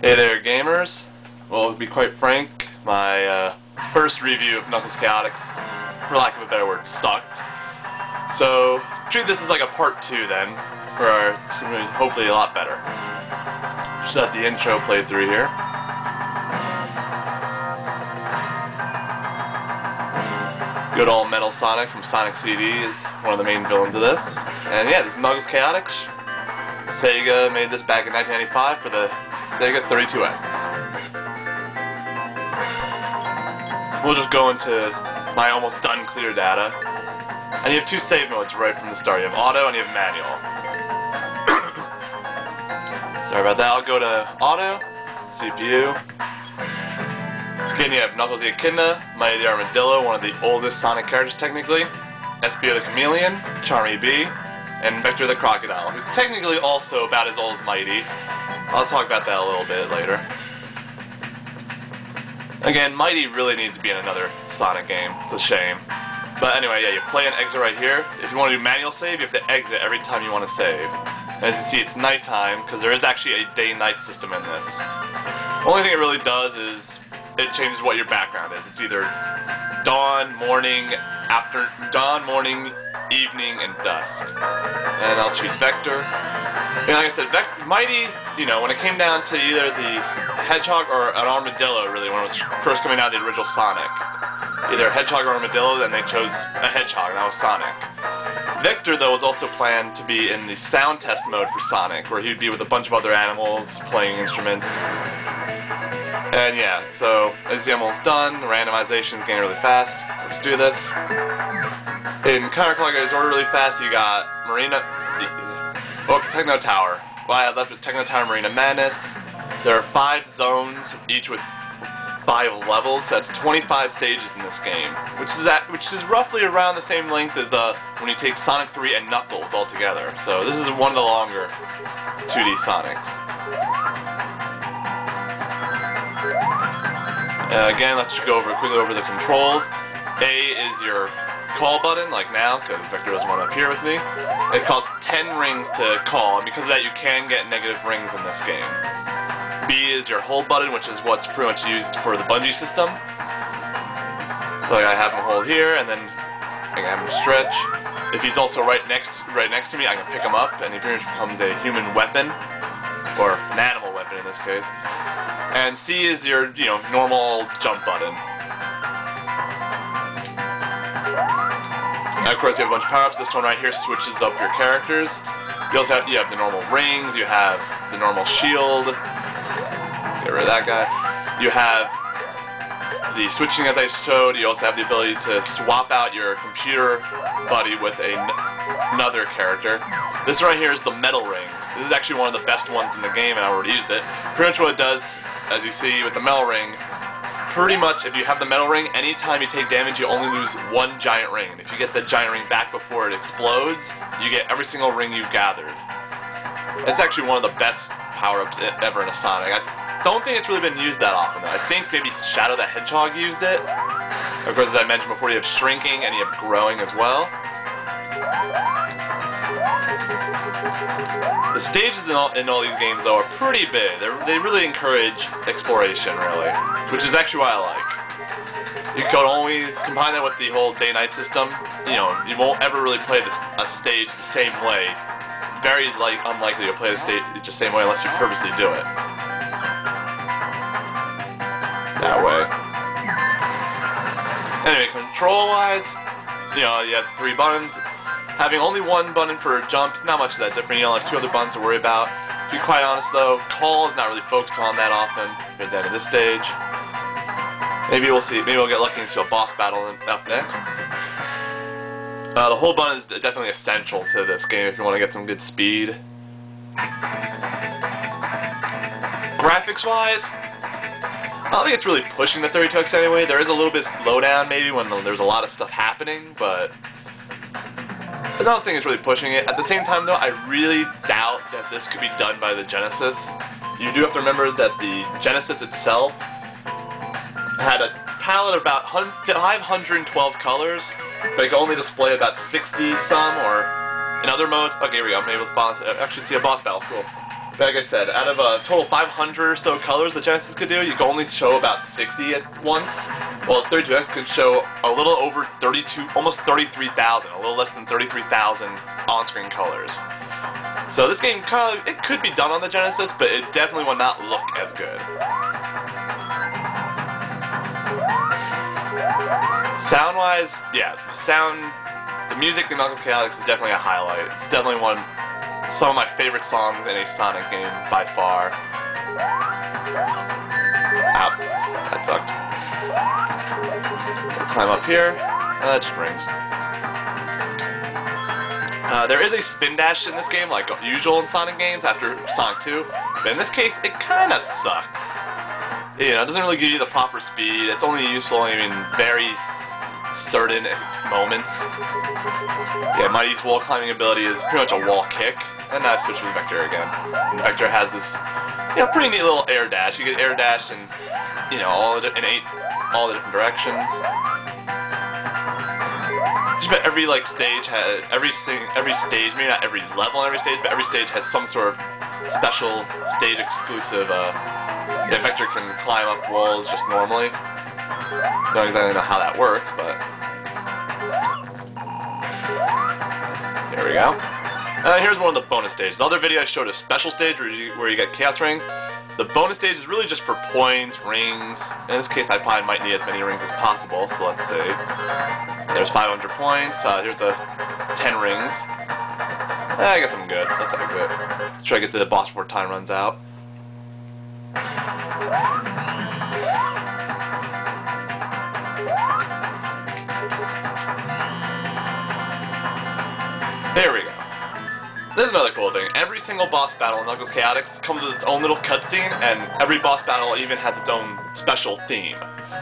Hey there, gamers. Well, to be quite frank, my first review of Knuckles Chaotix, for lack of a better word, sucked. So, treat this as like a part 2 then, for hopefully a lot better. Just let the intro played through here. Good old Metal Sonic from Sonic CD is one of the main villains of this. And yeah, this is Knuckles Chaotix. Sega made this back in 1995 for the Sega 32X. We'll just go into my almost done clear data. And you have two save modes right from the start. You have auto and you have manual. Sorry about that. I'll go to auto, CPU. Again, you have Knuckles the Echidna, Mighty the Armadillo, one of the oldest Sonic characters technically, Espio the Chameleon, Charmy B, and Vector the Crocodile, who's technically also about as old as Mighty. I'll talk about that a little bit later. Again, Mighty really needs to be in another Sonic game. It's a shame. But anyway, yeah, you play and exit right here. If you want to do manual save, you have to exit every time you want to save. And as you see, it's nighttime, because there is actually a day-night system in this. The only thing it really does is it changes what your background is. It's either dawn, morning, evening, and dusk. And I'll choose Vector. And like I said, Mighty, you know, when it came down to either the Hedgehog or an Armadillo, really, when it was first coming out of the original Sonic. Either a Hedgehog or Armadillo, then they chose a Hedgehog, and that was Sonic. Vector, though, was also planned to be in the sound test mode for Sonic, where he'd be with a bunch of other animals, playing instruments. And yeah, so as the almost done, the randomization is getting really fast. We'll just do this. In counterclockwise order really fast, you got Techno Tower. What I have left is Techno Tower, Marina Madness. There are 5 zones, each with 5 levels, so that's 25 stages in this game, which is roughly around the same length as when you take Sonic 3 and Knuckles all together. So this is one of the longer 2D Sonics. Again, let's just go quickly over the controls. A is your call button, like now, because Vector doesn't want to appear with me. It costs 10 rings to call, and because of that you can get negative rings in this game. B is your hold button, which is what's pretty much used for the bungee system. Like I have him hold here, and then I can have him stretch. If he's also right next to me, I can pick him up, and he pretty much becomes a human weapon, or an animal weapon in this case. And C is your, normal jump button. And of course, you have a bunch of power-ups. This one right here switches up your characters. You also have the normal rings. You have the normal shield. Get rid of that guy. You have the switching, as I showed. You also have the ability to swap out your computer buddy with another character. This right here is the metal ring. This is actually one of the best ones in the game, and I already used it. Pretty much what it does, as you see with the metal ring, pretty much if you have the metal ring, anytime you take damage, you only lose 1 giant ring. And if you get the giant ring back before it explodes, you get every single ring you've gathered. It's actually one of the best power-ups ever in a Sonic. I don't think it's really been used that often, though. I think maybe Shadow the Hedgehog used it. Of course, as I mentioned before, you have shrinking and you have growing as well. The stages in all these games, though, are pretty big. They really encourage exploration, really, which is actually what I like. You could always combine that with the whole day-night system. You won't ever really play a stage the same way. Very unlikely to play the stage the same way unless you purposely do it. That way. Anyway, control-wise, you have 3 buttons. Having only 1 button for jumps, not much of that different. You don't have 2 other buttons to worry about. To be quite honest, though, call is not really focused on that often. Here's the end of this stage. Maybe we'll see. Maybe we'll get lucky and see a boss battle up next. The hold button is definitely essential to this game if you want to get some good speed. Graphics-wise, I don't think it's really pushing the 32X anyway. There is a little bit of slowdown maybe when there's a lot of stuff happening, but I don't think it's really pushing it. At the same time, though, I really doubt that this could be done by the Genesis. You do have to remember that the Genesis itself had a palette of about 512 colors, but it can only display about 60 some, or in other modes. Okay, here we go. I'm able to actually see a boss battle. Cool. Like I said, out of a total 500 or so colors the Genesis could do, you can only show about 60 at once. Well, 32X could show a little over 32, almost 33,000, a little less than 33,000 on-screen colors. So this game it could be done on the Genesis, but it definitely will not look as good. Sound-wise, yeah, the music in Knuckles Chaotix is definitely a highlight. It's definitely some of my favorite songs in a Sonic game by far. Ow, that sucked. We'll climb up here. That just rings. There is a spin dash in this game, like usual in Sonic games after Sonic 2, but in this case, it kind of sucks. You know, it doesn't really give you the proper speed. It's only useful in very certain moments. Yeah, Mighty's wall climbing ability is pretty much a wall kick, and now I switch with Vector again. And Vector has this, pretty neat little air dash. You get air dash in, all the different directions. Just about every stage has every stage, maybe not every level on every stage, but every stage has some sort of special stage exclusive. Vector can climb up walls just normally. Don't exactly know how that works, but there we go. Here's one of the bonus stages. The other video I showed a special stage where you get Chaos Rings. The bonus stage is really just for points, rings. In this case, I probably might need as many rings as possible, so let's see. There's 500 points. Here's 10 rings. I guess I'm good. Let's exit. Let's try to get to the boss before time runs out. There we go. This is another cool thing. Every single boss battle in Knuckles Chaotix comes with its own little cutscene, and every boss battle even has its own special theme.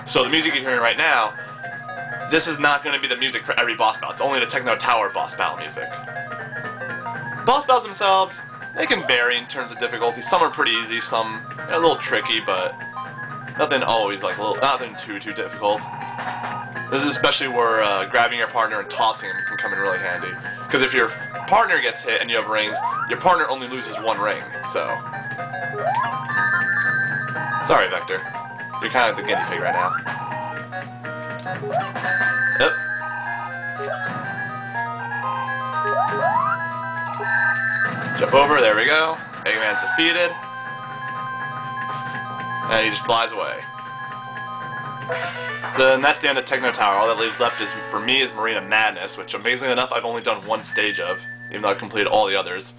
So the music you're hearing right now, this is not going to be the music for every boss battle. It's only the Techno Tower boss battle music. Boss battles themselves, they can vary in terms of difficulty. Some are pretty easy, some a little tricky, but nothing always nothing too difficult. This is especially where grabbing your partner and tossing him can come in really handy. Because if your partner gets hit and you have rings, your partner only loses one ring, so. Sorry, Vector. You're kind of the guinea pig right now. Yep. Jump over, there we go. Mega Man's defeated. And he just flies away. So and that's the end of Techno Tower. All that leaves left for me is Marina Madness, which amazingly enough I've only done one stage of, even though I've completed all the others.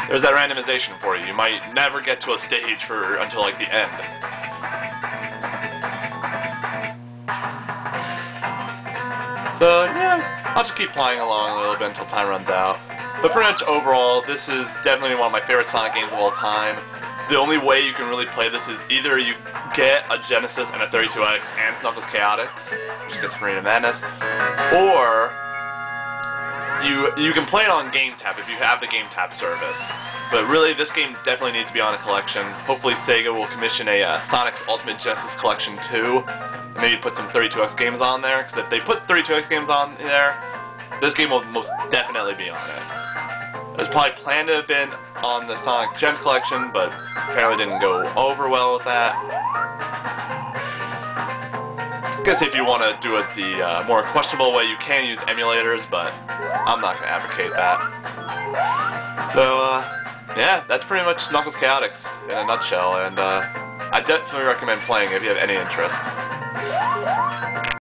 There's that randomization for you. You might never get to a stage until the end. So yeah, I'll just keep playing along a little bit until time runs out. But pretty much overall, this is definitely one of my favorite Sonic games of all time. The only way you can really play this is either you get a Genesis and a 32X and Knuckles Chaotix, which you get to Marina Madness, or you can play it on GameTap if you have the GameTap service. But really, this game definitely needs to be on a collection. Hopefully Sega will commission a Sonic's Ultimate Genesis Collection 2, and maybe put some 32X games on there, because if they put 32X games on there, this game will most definitely be on it. It was probably planned to have been on the Sonic Gems collection, but apparently didn't go over well with that. I guess if you want to do it the more questionable way, you can use emulators, but I'm not going to advocate that. So, yeah, that's pretty much Knuckles Chaotix in a nutshell, and I definitely recommend playing if you have any interest.